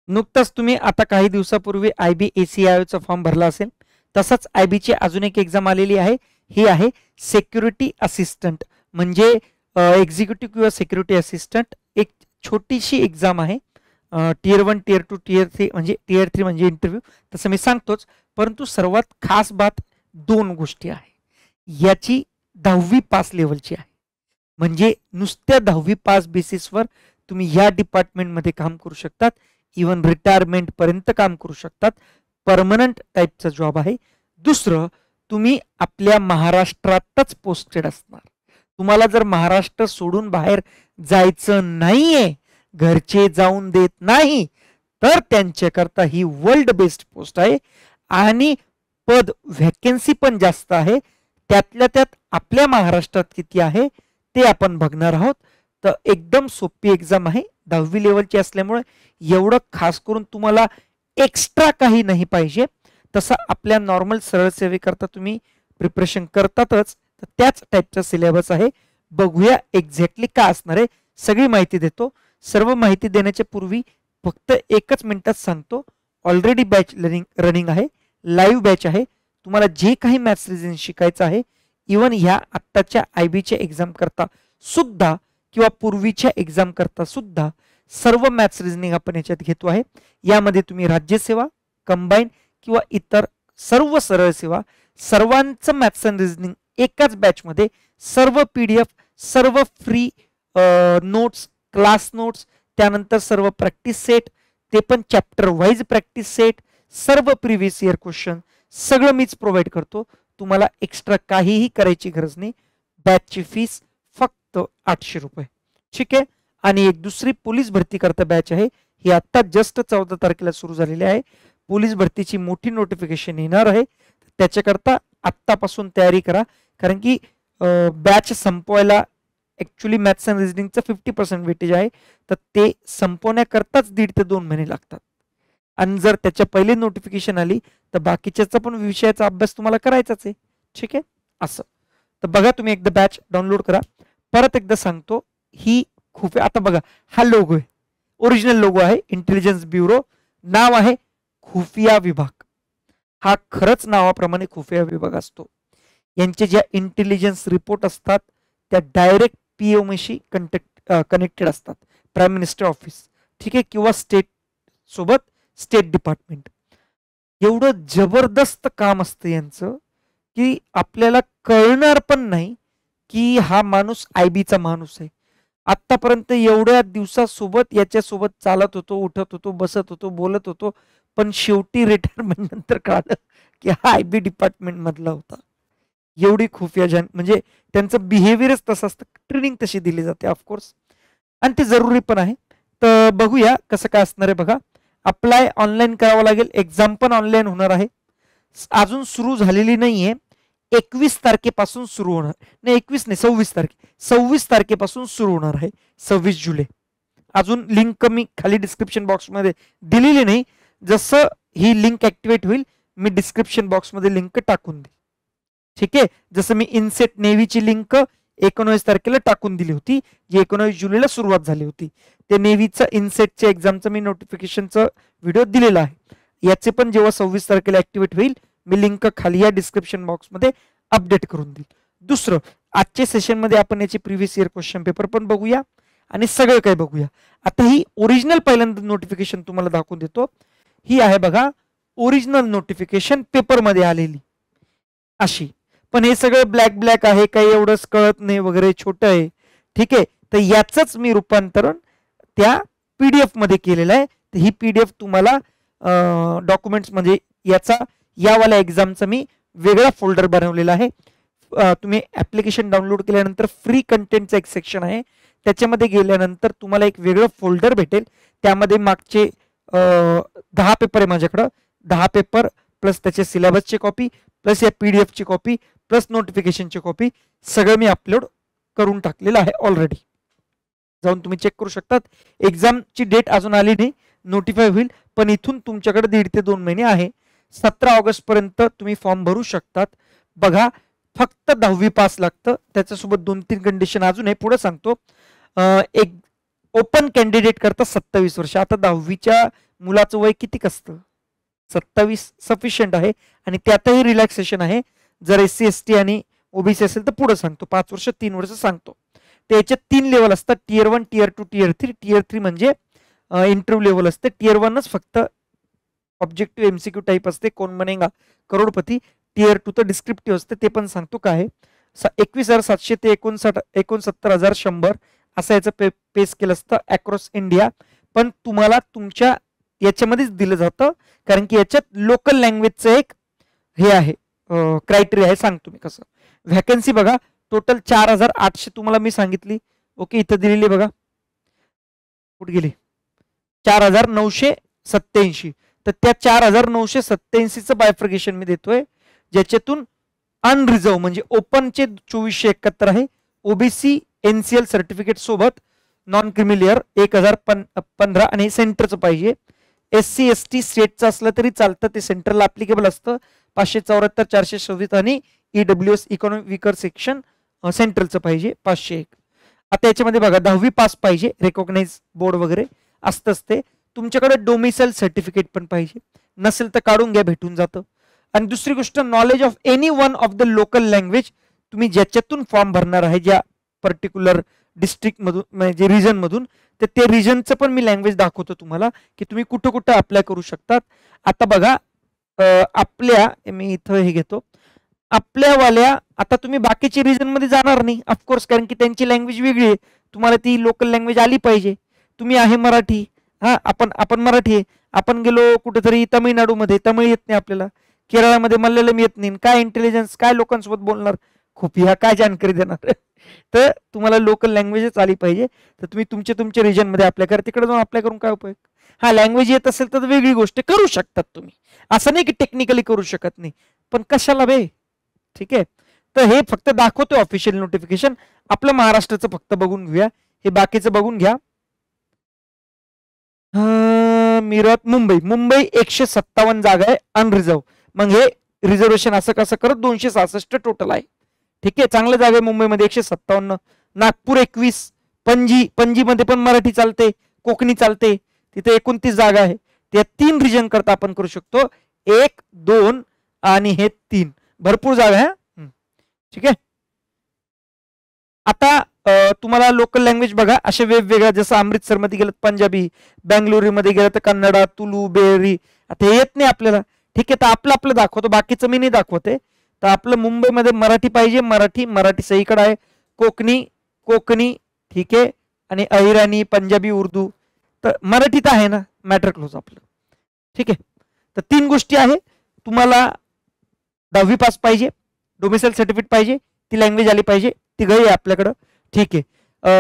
नुकताच तुम्ही आता काही दिवसापूर्वी IB-ACIOचा फॉर्म भरला असेल. तसंच IBची अजून एक एक्झाम आलेली आहे. ही आहे सिक्युरिटी असिस्टंट, म्हणजे एक्झिक्युटिव्ह किंवा सिक्युरिटी असिस्टंट. एक छोटीशी एक्झाम आहे. टियर 1, टियर 2, टियर 3, म्हणजे टियर 3 म्हणजे इंटरव्ह्यू, तसं मी सांगतोच. परंतु सर्वात खास बात 2 गोष्टी आहे. याची 10वी पास लेवलची आहे. म्हणजे नुसत्या 10वी पास बेसिसवर तुम्ही या डिपार्टमेंटमध्ये काम करू शकतात. इवन रिटायरमेंट पर्यंत काम करू शकतात. परमनंट टाईपचा जॉब आहे. दुसरं, तुम्ही आपल्या महाराष्ट्रातच पोस्टेड असणार. तुम्हाला जर महाराष्ट्र सोडून बाहेर जायचं नाहीये, घरचे जाऊन देत नाही, तर त्यांच्याकरता ही वर्ल्ड बेस्ट पोस्ट आहे. आणि पद व्हॅकन्सी पण जास्त आहे. त्यातल्या त्यात आपल्या महाराष्ट्रात किती आहे ते आपण बघणार आहोत. तर एकदम सोपी एक्झाम आहे. 10वी लेवलची असल्यामुळे एवढं खास करून तुम्हाला एक्स्ट्रा काही नाही पाहिजे. तसं आपल्या नॉर्मल सरळ सेवेकरता तुम्ही प्रिपरेशन करतातच, तर त्याच टाईपचा सिलेबस आहे. बघूया एक्झॅक्टली काय असणार आहे. सगळी माहिती देतो. सर्व माहिती देण्याच्या पूर्वी फक्त एकच मिनिटात सांगतो, ऑलरेडी बॅच रनिंग आहे, लाईव्ह बॅच आहे. तुम्हाला जे काही मॅथ्स रिझनिंग शिकायचं आहे, इवन ह्या आत्ताच्या IBच्या एक्झाम करता सुद्धा किंवा पूर्वीच्या एक्झाम करता सुद्धा सर्व मॅथ्स रिझनिंग आपण याच्यात घेतो आहे. यामध्ये तुम्ही राज्यसेवा, कंबाईन किंवा इतर सर्व सरळ सेवा, सर्वांचं मॅथ्स अँड रिझनिंग एकाच बॅचमध्ये, सर्व PDF, सर्व फ्री नोट्स, क्लास नोट्स, त्यानंतर सर्व प्रॅक्टिस सेट, ते पण चॅप्टर वाईज प्रॅक्टिस सेट, सर्व प्रिव्हियस इयर क्वेश्चन सगळं मीच प्रोव्हाइड करतो. तुम्हाला एक्स्ट्रा काहीही करायची गरज नाही. बॅचची फीस फक्त 800 रुपये. ठीक आहे. आणि एक दुसरी पोलीस भरती करता बॅच आहे. ही आत्ता जस्ट 14 तारखेला सुरू झालेली आहे. पोलीस भरतीची मोठी नोटिफिकेशन येणार आहे. त्याच्याकरता आत्तापासून तयारी करा, कारण की बॅच संपवायला ॲक्च्युली मॅथ्स अँड रिझनिंगचं 50% वेटेज आहे. तर ते संपवण्याकरताच 1.5 ते 2 महिने लागतात. आणि जर त्याच्या पहिले नोटिफिकेशन आली तर बाकीच्याचा पण विषयाचा अभ्यास तुम्हाला करायचाच आहे. ठीक आहे. असं तर बघा, तुम्ही एकदा बॅच डाउनलोड करा. परत एकदा सांगतो, ही खूप आता बघा, हा लोगो आहे, ओरिजिनल लोगो आहे इंटेलिजन्स ब्युरो. नाव आहे खुफिया विभाग. हा खरंच नावाप्रमाणे खुफिया विभाग असतो. यांचे ज्या इंटेलिजन्स रिपोर्ट असतात त्या डायरेक्ट PMशी कनेक्टेड असतात, प्राईम मिनिस्टर ऑफिस. ठीक आहे. किंवा स्टेट सोबत, स्टेट डिपार्टमेंट. एवढं जबरदस्त काम असतं यांचं की आपल्याला कळणार पण नाही की हा माणूस IBचा माणूस आहे. आत्तापर्यंत एवढ्या दिवसासोबत याच्यासोबत चालत होतो, उठत होतो, बसत होतो, बोलत होतो, पण शेवटी रिटायरमेंट नंतर कळालं की हा IB डिपार्टमेंट मधला होता. एवढी खुफिया म्हणजे त्यांचं बिहेवियरच तसं असतं, ट्रेनिंग तशी दिली जाते ऑफकोर्स, आणि ते जरुरी पण आहे. तर बघूया कसं काय असणार आहे. बघा, अप्लाय ऑनलाईन करावं लागेल. एक्झाम पण ऑनलाईन होणार आहे. अजून सुरू झालेली नाहीये. 21 तारखेपासून सुरू होणार नाही, 21 नाही, 26 तारखेपासून सुरू होणार आहे. 26 जुलै. अजून लिंक मी खाली डिस्क्रिप्शन बॉक्समध्ये दिलेली नाही. जसं ही लिंक ऍक्टिव्हेट होईल मी डिस्क्रिप्शन बॉक्समध्ये लिंक टाकून देईल. ठीक आहे. जसं मी इनसेट नेव्हीची लिंक 19 तारखेला टाकून दिली होती, जी 19 जुलैला सुरुवात झाली होती. ते नेव्हीचं इनसेटच्या एक्झामचं मी नोटिफिकेशनचं व्हिडिओ दिलेला आहे. याचे पण जेव्हा 26 तारखेला ऍक्टिव्हेट होईल मी लिंक खाली या डिस्क्रिप्शन बॉक्समध्ये अपडेट करून देईल. दुसरं, आजच्या सेशनमध्ये आपण याचे प्रिव्हियस इयर क्वेश्चन पेपर पण बघूया आणि सगळं काही बघूया. आता ही ओरिजिनल पहिल्यांदा नोटिफिकेशन तुम्हाला दाखवून देतो. ही आहे बघा ओरिजिनल नोटिफिकेशन पेपरमध्ये आलेली अशी. पण हे सगळं ब्लॅक आहे, काही एवढंच कळत नाही वगैरे, छोटं आहे. ठीक आहे. तर याचंच मी रूपांतरण त्या PDF मध्ये केलेलं आहे. तर ही PDF तुम्हाला डॉक्युमेंट्स म्हणजे यावाल्या एक्झामचा मी वेगळा फोल्डर बनवलेला आहे. तुम्ही ऍप्लिकेशन डाउनलोड केल्यानंतर फ्री कंटेंटचं एक सेक्शन आहे, त्याच्यामध्ये गेल्यानंतर तुम्हाला एक वेगळं फोल्डर भेटेल. त्यामध्ये मागचे 10 पेपर आहे माझ्याकडं. 10 पेपर प्लस त्याचे सिलेबसची कॉपी, प्लस या PDFची कॉपी, प्लस नोटिफिकेशनची कॉपी, सगळं मी अपलोड करून टाकलेलं आहे ऑलरेडी. जाऊन तुम्ही चेक करू शकतात. एक्झामची डेट अजून आली नाही, नोटिफाय होईल, पण इथून तुमच्याकडे 1.5 ते 2 महिने आहे. 17 ऑगस्ट पर्यंत तुम्ही फॉर्म भरू शकतात. बघा, फक्त 10वी पास लागतं. त्याच्यासोबत 2-3 कंडिशन अजून आहे, पुढे सांगतो. एक ओपन कॅन्डिडेट करता 27 वर्ष. आता 10वीच्या मुलाचं वय किती असतं? 27 सफिशियंट आहे आणि त्यातही रिलॅक्सेशन आहे. जर SC ST आणि OBC असेल तर पुढे सांगतो, 5 वर्ष 3 वर्ष सांगतो. त्याच्यात 3 लेवल असतात, टियर 1, टियर 2, टियर 3. टियर 3 म्हणजे इंटरव्ह्यू लेवल असते. टियर 1च फक्त ऑब्जेक्टिव्ह MCQ टाईप असते, कोण बनेगा करोडपती. टियर 2 तर डिस्क्रिप्टिव्ह असते, ते पण सांगतो काय आहे. 21,700 ते 69,100 असं याचं पे स्केल असतं अक्रॉस इंडिया. पण तुम्हाला तुमच्या याच्यामध्येच दिलं जातं, कारण की याच्यात लोकल लँग्वेजचं एक हे आहे, क्रायटेरिया आहे. सांगतो मी कसं. व्हॅकन्सी बघा, टोटल 4,800 तुम्हाला मी सांगितली. ओके, इथं दिलेली बघा, कुठे गेली, 4,987. तर त्या 4,987चं बायफ्रिकेशन मी देतोय, ज्याच्यातून अनरिझर्व म्हणजे ओपनचे 2,471 आहे, OBC NCL सर्टिफिकेट सोबत नॉन क्रिमिलियर 1,015 आणि सेंटरचं पाहिजे. SC ST स्टेटचं असलं तरी चालतं, ते सेंट्रलला अप्लिकेबल असतं. 574, 426 आणि EWS इकॉनॉमिक विकर सेक्शन सेंट्रलचं पाहिजे 501. आता याच्यामध्ये बघा 10वी पास पाहिजे, रेकॉग्नाइज बोर्ड वगैरे असतंच ते. तुमच्याकडे डोमिसाईल सर्टिफिकेट पण पाहिजे, नसेल तर काढून घ्या, भेटून जातं. आणि दुसरी गोष्ट, knowledge of any one of the local language. तुम्ही ज्याच्यातून फॉर्म भरणार आहे, ज्या पर्टिक्युलर डिस्ट्रिक्टमधून म्हणजे रिजनमधून, तर ते रिजनचं पण मी लँग्वेज दाखवतो तुम्हाला, की तुम्ही कुठं कुठं अप्लाय करू शकतात. आता बघा, आपल्या मी इथं हे घेतो, आपल्यावाल्या आता तुम्ही बाकीच्या रिजनमध्ये जाणार नाही ऑफकोर्स, कारण की त्यांची लँग्वेज वेगळी आहे. तुम्हाला ती लोकल लँग्वेज आली पाहिजे. तुम्ही आहे मराठी, हा आपण मराठी आहे. आपण गेलो कुठेतरी तमिळनाडूमध्ये, तमिळ येत नाही आपल्याला, केरळामध्ये मल्याळम येत नाही, काय इंटेलिजन्स, काय लोकांसोबत बोलणार, खूप ह्या काय जानकारी देणार. तर तुम्हाला लोकल लँग्वेजच आली पाहिजे. तर तुम्ही तुमच्या रिजनमध्ये अप्लाय करा. तिकडे जाऊन अप्लाय करून काय उपयोग. हा, लँग्वेज येत असेल तर वेगळी गोष्ट, करू शकतात तुम्ही, असं नाही की टेक्निकली करू शकत नाही, पण कशाला बे. ठीक आहे, तर हे फक्त दाखवतोय ऑफिशियल नोटिफिकेशन. आपलं महाराष्ट्राचं फक्त बघून घेऊया, हे बाकीचं बघून घ्या. मिरत मुंबई 157 जागा आहे अनरिझर्व. मग हे रिझर्वेशन असं कसं करत 266 टोटल आहे. ठीक आहे, चांगल्या जागा आहे मुंबईमध्ये 157. नागपूर 21, पणजी मध्ये पण मराठी चालते, कोकणी चालते, तिथे 29 जागा आहे. त्या 3 रिजन करता आपण करू शकतो, 1, 2 आणि हे 3. भरपूर जागा आहे. ठीक आहे, आता तुम्हाला लोकल लँग्वेज बघा अशा वेगवेगळ्या, जसं अमृतसरमध्ये गेलं पंजाबी, बेंगलुरूमध्ये गेलं तर कन्नडा, तुलू, बेरी. आता हे येत नाही आपल्याला. ठीक आहे, तर आपलं दाखवतो, बाकीचं मी नाही दाखवते. तर आपलं मुंबईमध्ये मराठी पाहिजे, मराठी सहीकडे आहे. कोकणी ठीक आहे, आणि अहिराणी, पंजाबी, उर्दू. तर मराठीत आहे ना, मॅटर क्लोज आपलं. ठीक आहे, तर 3 गोष्टी आहे. तुम्हाला 10वी पास पाहिजे, डोमिसाईल सर्टिफिकेट पाहिजे, ती लँग्वेज आली पाहिजे, ती गई आहे आपल्याकडं. ठीक आहे,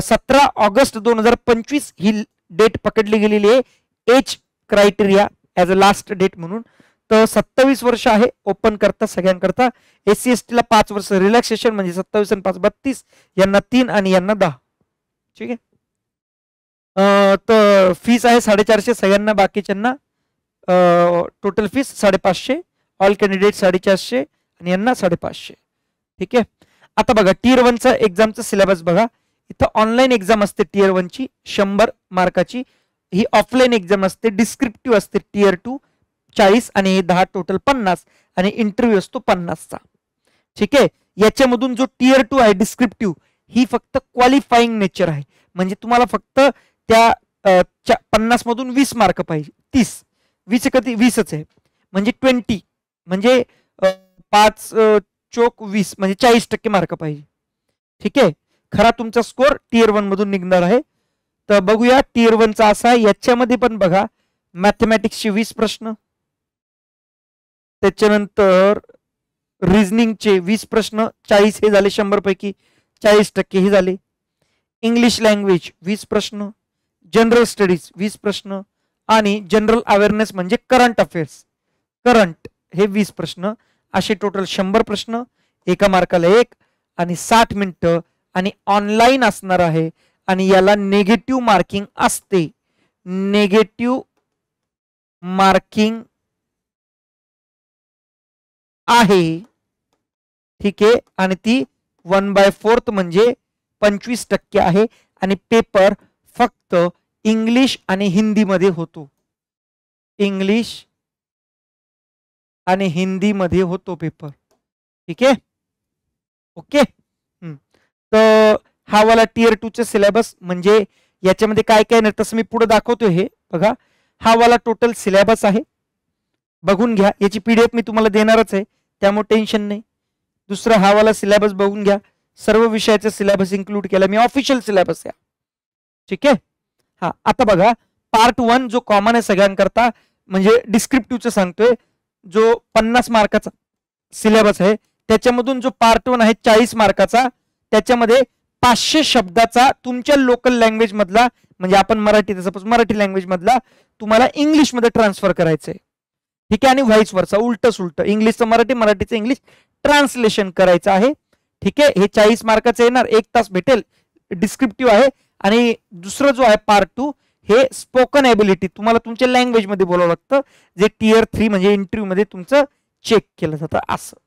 17 ऑगस्ट 2025 ही डेट पकडली गेलेली आहे age criteria as a last date म्हणून. तर 27 वर्ष आहे ओपन करता सगळ्यांकरता. SC ST ला 5 वर्ष रिलॅक्सेशन, म्हणजे 27 आणि 5 32, यांना 3 आणि यांना 10. ठीक आहे, तर फीस आहे 450 सगळ्यांना, बाकीच्यांना टोटल फीस 550. ऑल कॅन्डिडेट 450 आणि यांना 550. ठीक आहे, आता बघा टियर 1चा एक्झामचा सिलेबस बघा. इथं ऑनलाईन एक्झाम असते टियर 1ची 100 मार्काची. ही ऑफलाईन एक्झाम असते, डिस्क्रिप्टिव्ह असते टियर 2 40 आणि 10 टोटल 50 आणि इंटरव्ह्यू असतो 50चा. ठीक आहे, याच्यामधून जो टियर 2 आहे डिस्क्रिप्टिव्ह, ही फक्त क्वालिफाईंग नेचर आहे. म्हणजे तुम्हाला फक्त त्या 50 मधून 20 मार्क पाहिजे. 20 कधी 20च आहे, म्हणजे 20 म्हणजे 5 चोक 20 म्हणजे 40% मार्क पाहिजे. ठीक आहे, खरा तुमचा स्कोर टियर 1 मधून निघणार आहे. तर बघूया टियर 1चा असा, याच्यामध्ये पण बघा मॅथमॅटिक्सचे 20 प्रश्न, त्याच्यानंतर रिझनिंगचे 20 प्रश्न, 40 हे झाले 100 पैकी 40% हे झाले. इंग्लिश लँग्वेज 20 प्रश्न, जनरल स्टडीज 20 प्रश्न आणि जनरल अवेअरनेस म्हणजे करंट अफेअर्स हे 20 प्रश्न. असे टोटल 100 प्रश्न, एका मार्काला 1 आणि 60 मिनिटं आणि ऑनलाईन असणार आहे. आणि याला नेगेटिव्ह मार्किंग असते, नेगेटिव्ह मार्किंग आहे. ठीक आहे, आणि ती 1/4 म्हणजे 25% आहे. आणि पेपर फक्त इंग्लिश आणि हिंदीमध्ये होतो. इंग्लिश आणि हिंदीमध्ये होतो पेपर. ठीक आहे, ओके. तर हा वाला टियर 2चा सिलेबस म्हणजे याच्यामध्ये काय काय नाही तसं मी पुढे दाखवतोय. हे बघा, हा वाला टोटल सिलेबस आहे, बघून घ्या. याची पीडीएफ मी तुम्हाला देणारच आहे, त्यामुळे टेन्शन नाही. दुसरा हा वाला सिलेबस बघून घ्या, सर्व विषयाचा सिलेबस इन्क्लूड केला मी, ऑफिशियल सिलेबस आहे. ठीक आहे. हा, आता बघा पार्ट 1 जो कॉमन आहे सगळ्यांकरता, म्हणजे डिस्क्रिप्टिव्हचं सांगतोय, जो 50 मार्काचा सिलेबस आहे त्याच्यामधून जो पार्ट 1 आहे 40 मार्काचा, त्याच्यामध्ये 500 शब्दाचा तुमच्या लोकल लँग्वेज मधला, म्हणजे आपण मराठी, सपोज मराठी लँग्वेज मधला तुम्हाला इंग्लिश मध्ये ट्रान्सफर करायचंय. ठीक आहे, आणि व्हाईस वर्सा, उलट सुलट, इंग्लिशचं मराठी, मराठीचं इंग्लिश ट्रान्सलेशन करायचं आहे. ठीक आहे, हे 40 मार्काचं येणार, 1 तास भेटेल, डिस्क्रिप्टिव्ह आहे. आणि दुसरं जो आहे पार्ट 2, हे स्पोकन एबिलिटी, तुम्हाला तुमच्या लँग्वेज मध्ये बोलावं लागतं, जे टियर 3 म्हणजे इंटरव्ह्यू मध्ये तुमचं चेक केलं जातं असं.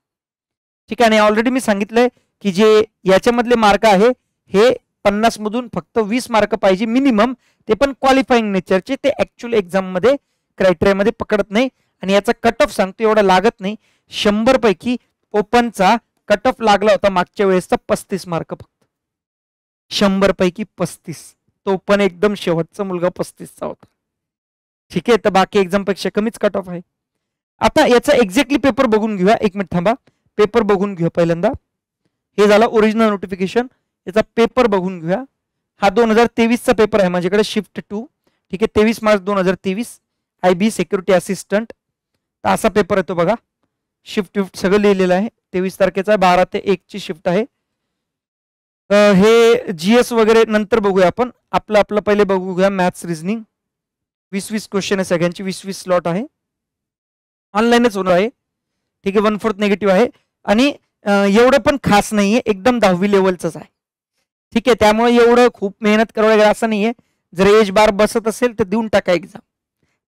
ठीक आहे, आणि ऑलरेडी मी सांगितलंय की जे याच्यामधले मार्क आहे हे 50 मधून फक्त 20 मार्क पाहिजे मिनिमम, ते पण क्वालिफाईंग नेचरचे, ते ऍक्च्युअल एक्झाम मध्ये क्रायटेरियामध्ये पकडत नाही. आणि याचा कट ऑफ सांगतो, एवढा लागत नाही. 100 पैकी ओपनचा कट ऑफ लागला होता मागच्या वेळेसचा 35 मार्क फक्त, 100 पैकी 35. तो पण एकदम शेवटचा मुलगा 35चा होता. ठीक आहे, तर बाकी एक्झाम पेक्षा कमीच कट ऑफ आहे. आता याचा एक्झॅक्टली पेपर बघून घेऊया, 1 मिनिट थांबा, पेपर बघून घेऊया पहिल्यांदा. हे झालं ओरिजिनल नोटिफिकेशन, याचा पेपर बघून घेऊया. हा 2023चा पेपर आहे माझ्याकडे, शिफ्ट 2. ठीक आहे, 23 मार्च 2023, IB सिक्युरिटी असिस्टंट. तर असा पेपर येतो बघा, शिफ्ट सगळं लिहिलेलं आहे. 23 तारखेचा 12 ते 1 ची शिफ्ट आहे. हे GS वगैरे नंतर बघूया आपण, आपलं पहिले बघूया मॅथ्स रिझनिंग. 20-20 क्वेश्चन आहे सगळ्यांची, 20-20 स्लॉट आहे, ऑनलाईनच होणार आहे. ठीक आहे, 1/4 निगेटिव्ह आहे, आणि एवढं पण खास नाहीये, एकदम 10वी लेवलच आहे. ठीक आहे, त्यामुळे एवढं खूप मेहनत करावं लागेल असं नाहीये. जर एज बार बसत असेल तर देऊन टाका एक्झाम,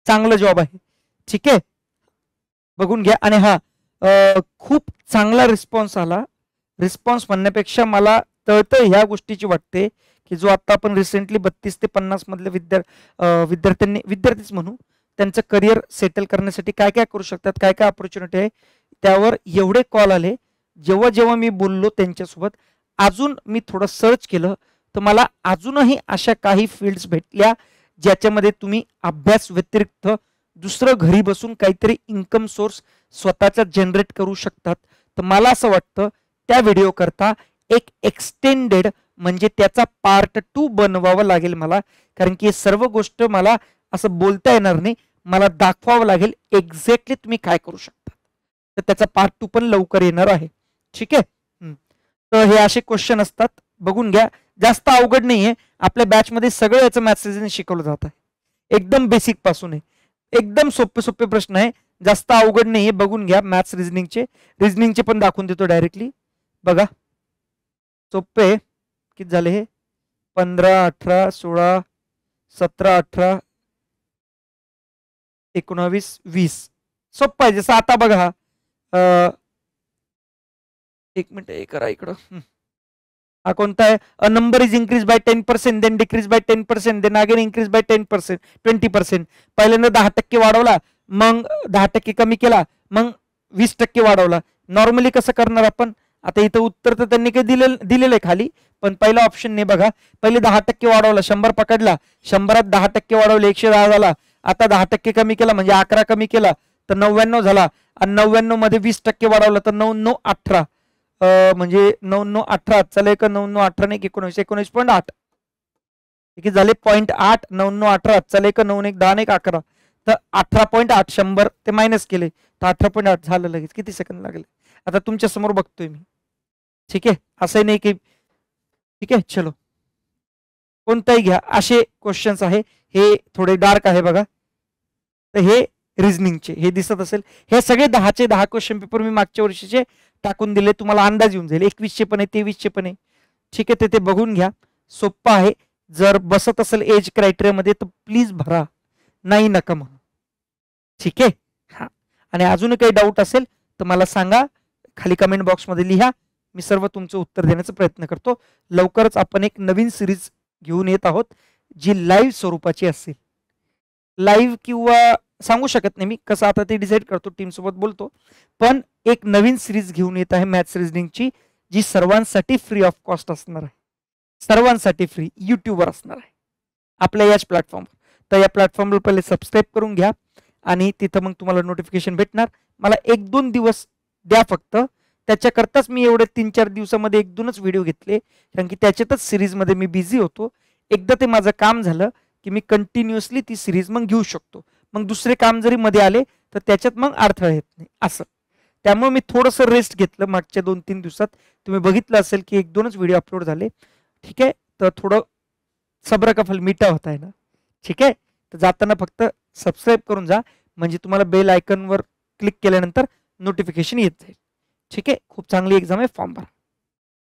चांगलं जॉब आहे. ठीक आहे, बघून घ्या. आणि हा खूप चांगला रिस्पॉन्स आला. रिस्पॉन्स म्हणण्यापेक्षा मला तळतळ ह्या गोष्टीची वाटते की जो आता आपण रिसेंटली 32 ते 50 मधले विद्यार्थीच म्हणू, त्यांचं करिअर सेटल करण्यासाठी काय काय करू शकतात, काय काय ऑपॉर्च्युनिटी आहे, त्यावर एवढे कॉल आले. जेव्हा जेव्हा मी बोललो त्यांच्यासोबत, अजून मी थोडं सर्च केलं तर मला अजूनही अशा काही फील्ड्स भेटल्या ज्याच्यामध्ये तुम्ही अभ्यास व्यतिरिक्त दुसरं घरी बसून काहीतरी इन्कम सोर्स स्वतःचा जनरेट करू शकतात. तर मला असं वाटतं त्या व्हिडिओ करता एक एक्सटेंडेड म्हणजे त्याचा पार्ट 2 बनवावं लागेल मला, कारण की हे सर्व गोष्ट मला असं बोलता येणार नाही, मला दाखवावं लागेल एक्झॅक्टली तुम्ही काय करू शकता. तर त्याचा पार्ट 2 पण लवकर येणार आहे. ठीक आहे, तर हे असे क्वेश्चन असतात, बघून घ्या. जास्त अवघड नाहीये, आपल्या बॅच मध्ये सगळं याचं मॅथ्स रिझनिंग शिकवलं जात आहे, एकदम बेसिक पासून आहे, एकदम सोपे सोपे प्रश्न आहे, जास्त अवघड नाहीये. बघून घ्या मॅथ्स रिझनिंगचे पण दाखवून देतो डायरेक्टली. बघा सोपे किती झाले हे, 15, 18, 16, 17, 18, 19, 20 सोपं आहे. जसं आता बघा, 1 मिनिट हे करा इकडं. हा कोणता आहे, a number is increase by 10%, then decrease by 10%, then again increase by 10%, 20%. पहिल्यांदा 10% वाढवला, मग 10% कमी केला, मग 20% वाढवला. नॉर्मली कसं करणार आपण, आता इथं उत्तर तर त्यांनी काही दिलेलं आहे खाली, पण पहिला ऑप्शन नाही बघा. पहिले 10% वाढवला, 100 पकडला, 100त 10% वाढवले, 110 झाला. आता 10% कमी केला म्हणजे 11 कमी केला तर 99 झाला, आणि 99 मध्ये 20% वाढवला तर 9 18, म्हणजे 9 18 चला, 9 18 नाही 19 19.8, ठीक झाले 0.8, 9 18 चला, 9 1 10 1 11, तर 18.8. 100 ते मायनस केले तर 18.8 झालं. लगेच किती सेकंद लागले, आता तुमच्या समोर बघतोय मी. ठीक आहे, असं नाही की, ठीक आहे चलो, कोणताही घ्या. असे क्वेश्चन्स आहे, हे थोडे डार्क आहे बघा. तर हे रिझनिंगचे, हे दिसत असेल, हे सगळे 10चे 10 क्वेश्चन पेपर मी मागच्या वर्षीचे टाकून दिले, तुम्हाला अंदाज येऊन जाईल. 21चे पण आहे, 23चे पण आहे. ठीक आहे, ते बघून घ्या, सोपं आहे. जर बसत असेल एज क्रायटेरियामध्ये तर प्लीज भरा, नाही नका म्हणून. ठीक आहे, हा. आणि अजून काही डाऊट असेल तर मला सांगा, खाली कमेंट बॉक्समध्ये लिहा, मी सर्व तुमचं उत्तर देण्याचा प्रयत्न करतो. लवकरच आपण एक नवीन सिरीज घेऊन येत आहोत जी लाईव्ह स्वरूपाची असेल. लाईव्ह किंवा सांगू शकत नाही मी कसं आता ते डिसाईड करतो, टीमसोबत बोलतो. पण एक नवीन सिरीज घेऊन येत आहे मॅथ्स रिझनिंगची, जी सर्वांसाठी फ्री ऑफ कॉस्ट असणार आहे, सर्वांसाठी फ्री यूट्यूबवर असणार आहे आपल्या याच प्लॅटफॉर्मवर. तर या प्लॅटफॉर्मवर पहिले सबस्क्राईब करून घ्या आणि तिथं मग तुम्हाला नोटिफिकेशन भेटणार. मला 1-2 दिवस द्या फक्त, त्याच्याकरताच मी एवढे 3-4 दिवसामध्ये 1-2च व्हिडिओ घेतले, कारण की त्याच्यातच सिरीजमध्ये मी बिझी होतो. एकदा ते माझं काम झालं की मी कंटिन्युअसली ती सिरीज मग घेऊ शकतो. मग दुसरे काम जरी मध्ये आले तर त्याच्यात मग अडथळा येत नाही असं. त्यामुळे मी थोडंसं रेस्ट घेतलं मागच्या 2-3 दिवसात. तुम्ही बघितलं असेल की 1-2च व्हिडिओ अपलोड झाले. ठीक आहे, तर थोडं सब्र का फल मीठा होता है ना. ठीक आहे, तर जाताना फक्त सबस्क्राईब करून जा, म्हणजे तुम्हाला बेल आयकॉनवर क्लिक केल्यानंतर नोटिफिकेशन येत जाईल. ठीक आहे, खूप चांगली एक्झाम आहे, फॉर्म भरा.